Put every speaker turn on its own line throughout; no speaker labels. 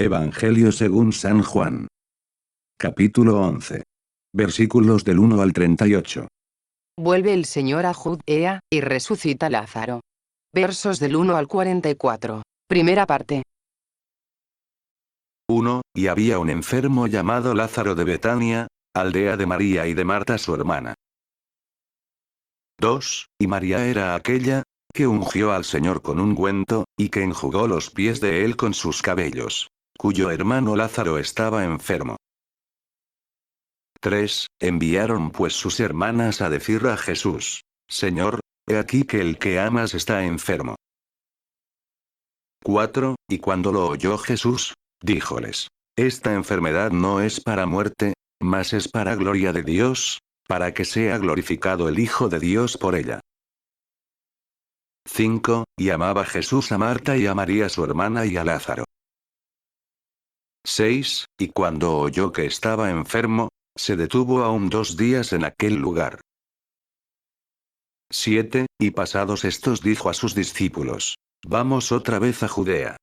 Evangelio según San Juan. Capítulo 11. Versículos del 1 al 38.
Vuelve el Señor a Judea, y resucita a Lázaro. Versos del 1 al 44. Primera parte.
1. Y había un enfermo llamado Lázaro de Betania, aldea de María y de Marta su hermana. 2. Y María era aquella, que ungió al Señor con ungüento, y que enjugó los pies de él con sus cabellos, cuyo hermano Lázaro estaba enfermo. 3. Enviaron pues sus hermanas a decir a Jesús: Señor, he aquí que el que amas está enfermo. 4. Y cuando lo oyó Jesús, díjoles: Esta enfermedad no es para muerte, mas es para gloria de Dios, para que sea glorificado el Hijo de Dios por ella. 5. Y amaba Jesús a Marta y a María su hermana y a Lázaro. 6. Y cuando oyó que estaba enfermo, se detuvo aún 2 días en aquel lugar. 7. Y pasados estos dijo a sus discípulos: Vamos otra vez a Judea.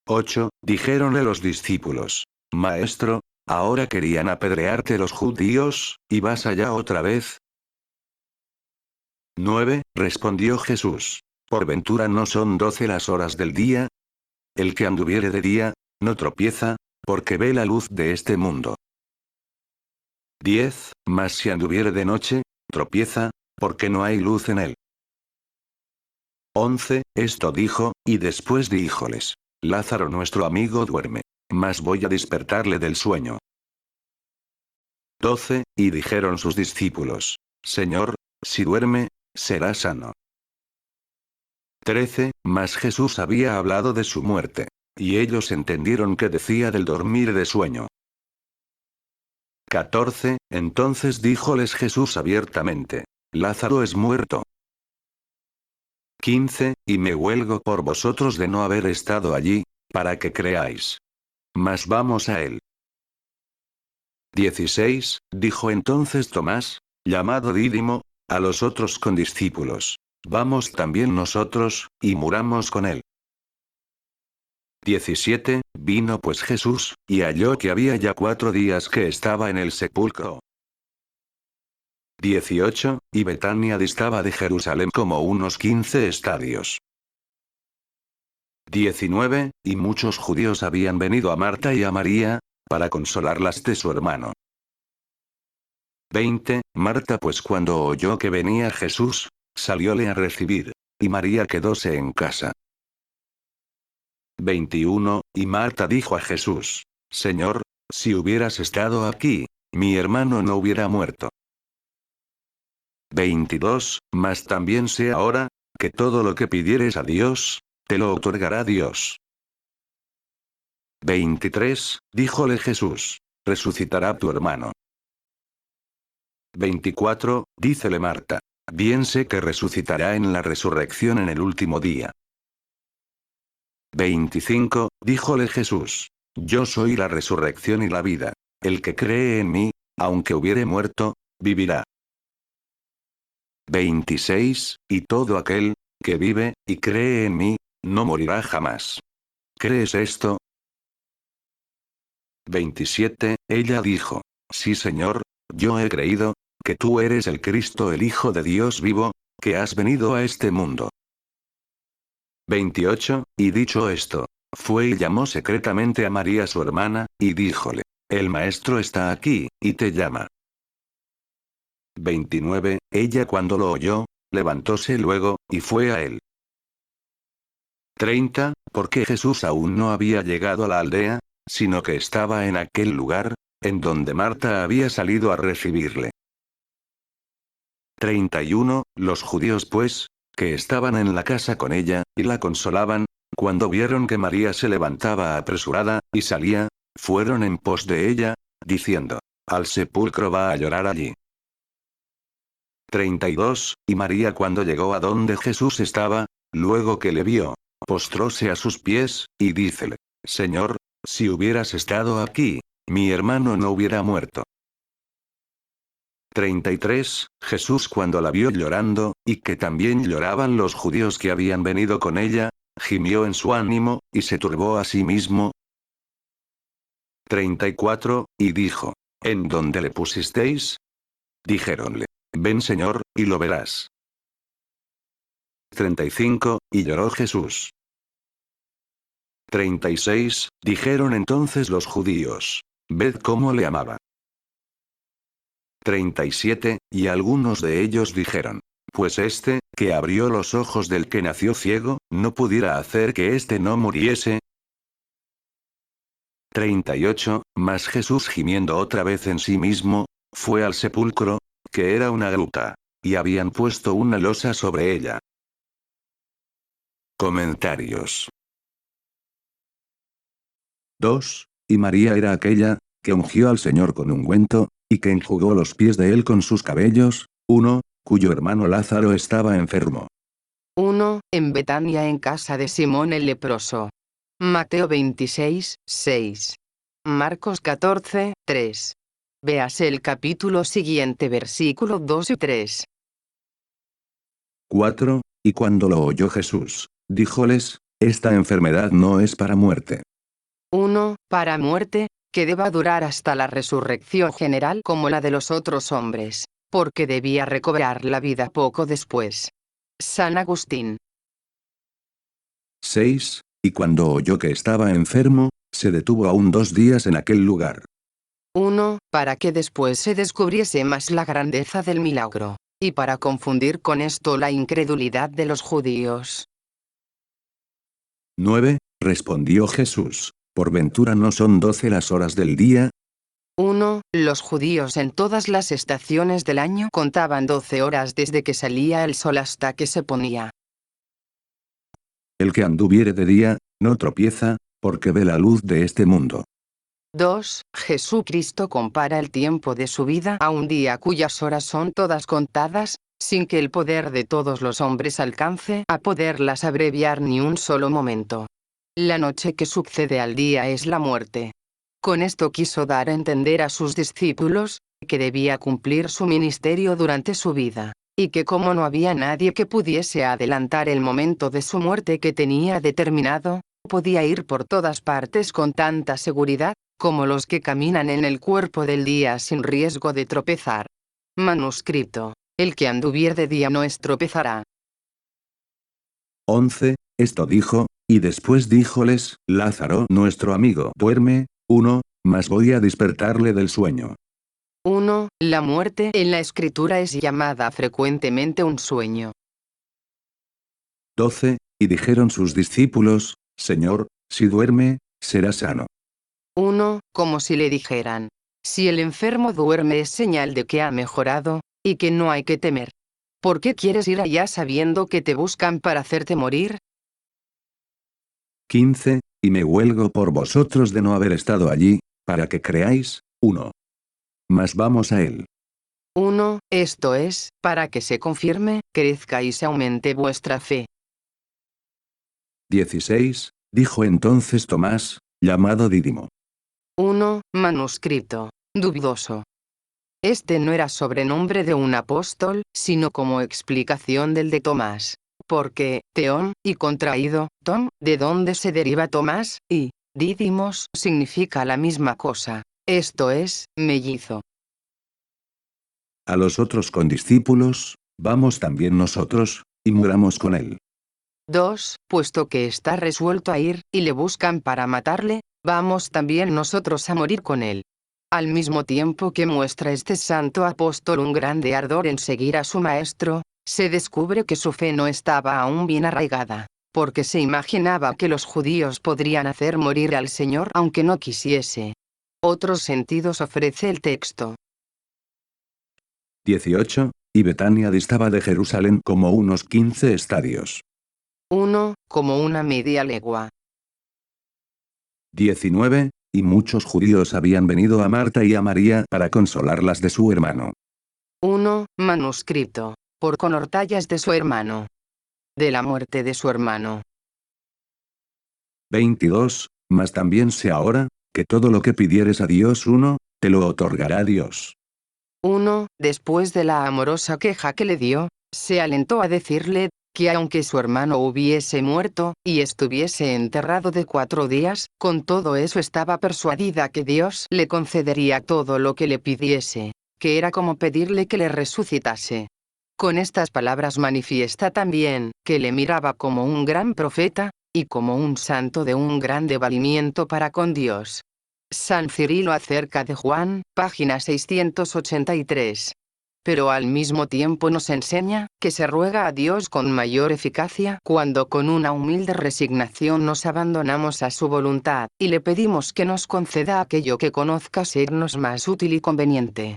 8. Dijéronle los discípulos: Maestro, ahora querían apedrearte los judíos, ¿y vas allá otra vez? 9. Respondió Jesús: ¿Por ventura no son 12 las horas del día? El que anduviere de día, no tropieza, porque ve la luz de este mundo. 10. Mas si anduviere de noche, tropieza, porque no hay luz en él. 11. Esto dijo, y después díjoles: Lázaro nuestro amigo duerme, mas voy a despertarle del sueño. 12. Y dijeron sus discípulos: Señor, si duerme, será sano. 13. Mas Jesús había hablado de su muerte, y ellos entendieron que decía del dormir de sueño. 14. Entonces díjoles Jesús abiertamente: Lázaro es muerto. 15. Y me huelgo por vosotros de no haber estado allí, para que creáis. Mas vamos a él. 16. Dijo entonces Tomás, llamado Dídimo, a los otros condiscípulos: Vamos también nosotros, y muramos con él. 17. Vino pues Jesús, y halló que había ya 4 días que estaba en el sepulcro. 18. Y Betania distaba de Jerusalén como unos 15 estadios. 19. Y muchos judíos habían venido a Marta y a María, para consolarlas de su hermano. 20. Marta pues cuando oyó que venía Jesús, salióle a recibir, y María quedóse en casa. 21. Y Marta dijo a Jesús: Señor, si hubieras estado aquí, mi hermano no hubiera muerto. 22. Mas también sé ahora, que todo lo que pidieres a Dios, te lo otorgará Dios. 23. Díjole Jesús: Resucitará tu hermano. 24. Dícele Marta: Bien sé que resucitará en la resurrección en el último día. 25. Díjole Jesús: Yo soy la resurrección y la vida. El que cree en mí, aunque hubiere muerto, vivirá. 26. Y todo aquel, que vive, y cree en mí, no morirá jamás. ¿Crees esto? 27. Ella dijo: Sí, Señor, yo he creído, que tú eres el Cristo, el Hijo de Dios vivo, que has venido a este mundo. 28. Y dicho esto, fue y llamó secretamente a María su hermana, y díjole: El Maestro está aquí, y te llama. 29. Ella cuando lo oyó, levantóse luego, y fue a él. 30. Porque Jesús aún no había llegado a la aldea, sino que estaba en aquel lugar, en donde Marta había salido a recibirle. 31. Los judíos pues, que estaban en la casa con ella, y la consolaban, cuando vieron que María se levantaba apresurada, y salía, fueron en pos de ella, diciendo: Al sepulcro va a llorar allí. 32. Y María cuando llegó a donde Jesús estaba, luego que le vio, postróse a sus pies, y dícele: Señor, si hubieras estado aquí, mi hermano no hubiera muerto. 33. Jesús cuando la vio llorando, y que también lloraban los judíos que habían venido con ella, gimió en su ánimo, y se turbó a sí mismo. 34, y dijo: ¿En dónde le pusisteis? Dijéronle: Ven, Señor, y lo verás. 35, y lloró Jesús. 36, dijeron entonces los judíos: Ved cómo le amaba. 37, y algunos de ellos dijeron: Pues este, que abrió los ojos del que nació ciego, ¿no pudiera hacer que éste no muriese? 38, mas Jesús, gimiendo otra vez en sí mismo, fue al sepulcro, que era una gruta, y habían puesto una losa sobre ella. Comentarios.
2. Y María era aquella, que ungió al Señor con ungüento, y que enjugó los pies de él con sus cabellos. 1. Cuyo hermano Lázaro estaba enfermo.
1. En Betania, en casa de Simón el leproso. Mateo 26, 6. Marcos 14, 3. Véase el capítulo siguiente, versículo 2 y 3.
4. Y cuando lo oyó Jesús, díjoles: Esta enfermedad no es para muerte.
1. Para muerte, que deba durar hasta la resurrección general como la de los otros hombres, porque debía recobrar la vida poco después. San Agustín.
6. Y cuando oyó que estaba enfermo, se detuvo aún 2 días en aquel lugar.
1. Para que después se descubriese más la grandeza del milagro, y para confundir con esto la incredulidad de los judíos.
9. Respondió Jesús: ¿Por ventura no son 12 las horas del día?
1. Los judíos en todas las estaciones del año contaban 12 horas desde que salía el sol hasta que se ponía.
El que anduviere de día, no tropieza, porque ve la luz de este mundo.
2. Jesucristo compara el tiempo de su vida a un día cuyas horas son todas contadas, sin que el poder de todos los hombres alcance a poderlas abreviar ni un solo momento. La noche que sucede al día es la muerte. Con esto quiso dar a entender a sus discípulos, que debía cumplir su ministerio durante su vida, y que como no había nadie que pudiese adelantar el momento de su muerte que tenía determinado, podía ir por todas partes con tanta seguridad, como los que caminan en el cuerpo del día sin riesgo de tropezar. Manuscrito: el que anduviere de día no estropezará.
11. Esto dijo, y después díjoles: Lázaro nuestro amigo duerme. 1. Mas voy a despertarle del sueño.
1. La muerte en la escritura es llamada frecuentemente un sueño.
12. Y dijeron sus discípulos: Señor, si duerme, será sano.
1. Como si le dijeran: si el enfermo duerme es señal de que ha mejorado, y que no hay que temer. ¿Por qué quieres ir allá sabiendo que te buscan para hacerte morir?
15. Y me huelgo por vosotros de no haber estado allí, para que creáis. 1. Mas vamos a él.
1. Esto es, para que se confirme, crezca y se aumente vuestra fe.
16. Dijo entonces Tomás, llamado Dídimo.
1. Manuscrito: dudoso. Este no era sobrenombre de un apóstol, sino como explicación del de Tomás. Porque, teón, y contraído, tom, de donde se deriva Tomás, y, dídimos, significa la misma cosa. Esto es, mellizo.
A los otros condiscípulos, vamos también nosotros, y muramos con él.
2. Puesto que está resuelto a ir, y le buscan para matarle, vamos también nosotros a morir con él. Al mismo tiempo que muestra este santo apóstol un grande ardor en seguir a su maestro, se descubre que su fe no estaba aún bien arraigada, porque se imaginaba que los judíos podrían hacer morir al Señor aunque no quisiese. Otros sentidos ofrece el texto.
18. Y Betania distaba de Jerusalén como unos 15 estadios.
1. Como una media legua.
19. Y muchos judíos habían venido a Marta y a María para consolarlas de su hermano.
1. Manuscrito: por conortallas de su hermano. De la muerte de su hermano.
22. Mas también sé ahora, que todo lo que pidieres a Dios 1, te lo otorgará Dios.
1. Después de la amorosa queja que le dio, se alentó a decirle: que aunque su hermano hubiese muerto, y estuviese enterrado de 4 días, con todo eso estaba persuadida que Dios le concedería todo lo que le pidiese, que era como pedirle que le resucitase. Con estas palabras manifiesta también, que le miraba como un gran profeta, y como un santo de un grande valimiento para con Dios. San Cirilo acerca de Juan, página 683. Pero al mismo tiempo nos enseña, que se ruega a Dios con mayor eficacia cuando con una humilde resignación nos abandonamos a su voluntad, y le pedimos que nos conceda aquello que conozca sernos más útil y conveniente.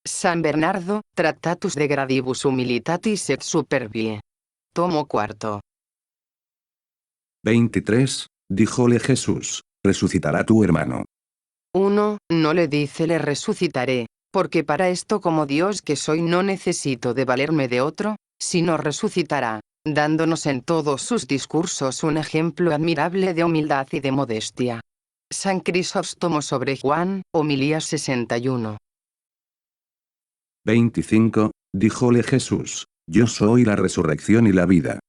San Bernardo, Tractatus de Gradibus Humilitatis et Superbie. Tomo 4.
23. Díjole Jesús: resucitará tu hermano.
1. No le dice le resucitaré, porque para esto como Dios que soy no necesito de valerme de otro, sino resucitará, dándonos en todos sus discursos un ejemplo admirable de humildad y de modestia. San Crisóstomo sobre Juan, homilía 61.
25. Díjole Jesús: yo soy la resurrección y la vida.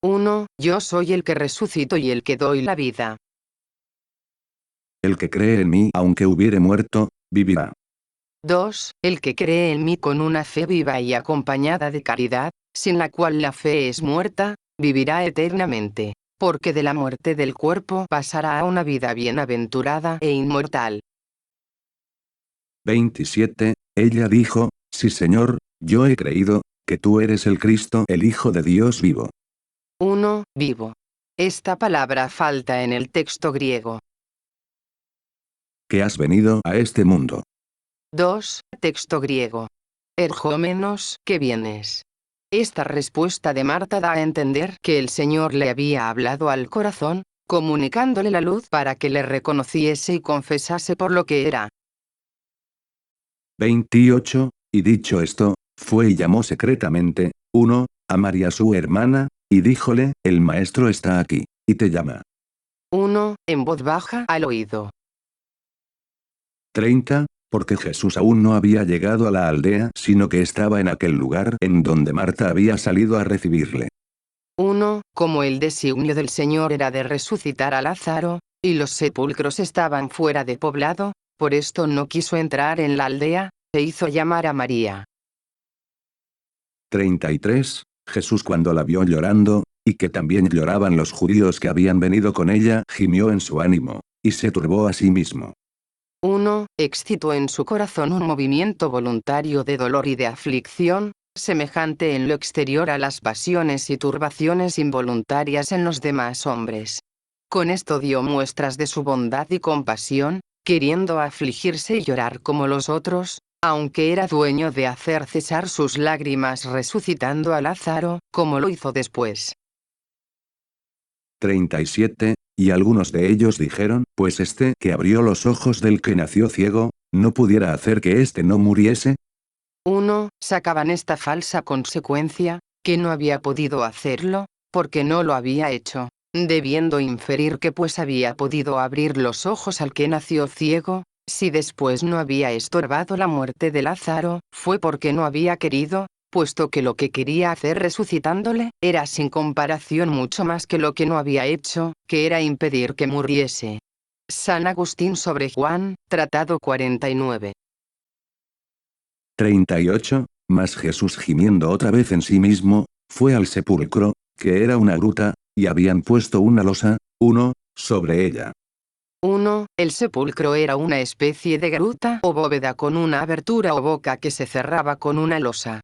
1. Yo soy el que resucito y el que doy la vida.
El que cree en mí, aunque hubiere muerto, vivirá.
2. El que cree en mí con una fe viva y acompañada de caridad, sin la cual la fe es muerta, vivirá eternamente, porque de la muerte del cuerpo pasará a una vida bienaventurada e inmortal.
27. Ella dijo: sí, Señor, yo he creído, que tú eres el Cristo, el Hijo de Dios vivo.
1. Vivo. Esta palabra falta en el texto griego.
Que has venido a este mundo.
2. Texto griego. Erjómenos, que vienes. Esta respuesta de Marta da a entender que el Señor le había hablado al corazón, comunicándole la luz para que le reconociese y confesase por lo que era.
28. Y dicho esto, fue y llamó secretamente, 1. A María su hermana, y díjole: el maestro está aquí, y te llama.
1. En voz baja al oído.
30. Porque Jesús aún no había llegado a la aldea, sino que estaba en aquel lugar en donde Marta había salido a recibirle.
1. Como el designio del Señor era de resucitar a Lázaro, y los sepulcros estaban fuera de poblado, por esto no quiso entrar en la aldea, e hizo llamar a María.
33. Jesús cuando la vio llorando, y que también lloraban los judíos que habían venido con ella, gimió en su ánimo, y se turbó a sí mismo.
1. Excitó en su corazón un movimiento voluntario de dolor y de aflicción, semejante en lo exterior a las pasiones y turbaciones involuntarias en los demás hombres. Con esto dio muestras de su bondad y compasión, queriendo afligirse y llorar como los otros, aunque era dueño de hacer cesar sus lágrimas resucitando a Lázaro, como lo hizo después.
37. Y algunos de ellos dijeron: pues este que abrió los ojos del que nació ciego, ¿no pudiera hacer que éste no muriese?
1. Sacaban esta falsa consecuencia, que no había podido hacerlo, porque no lo había hecho, debiendo inferir que pues había podido abrir los ojos al que nació ciego, si después no había estorbado la muerte de Lázaro, fue porque no había querido, puesto que lo que quería hacer resucitándole, era sin comparación mucho más que lo que no había hecho, que era impedir que muriese. San Agustín sobre Juan, Tratado 49.
38. Mas Jesús gimiendo otra vez en sí mismo, fue al sepulcro, que era una gruta, y habían puesto una losa, 1, sobre ella.
1. El sepulcro era una especie de gruta o bóveda con una abertura o boca que se cerraba con una losa.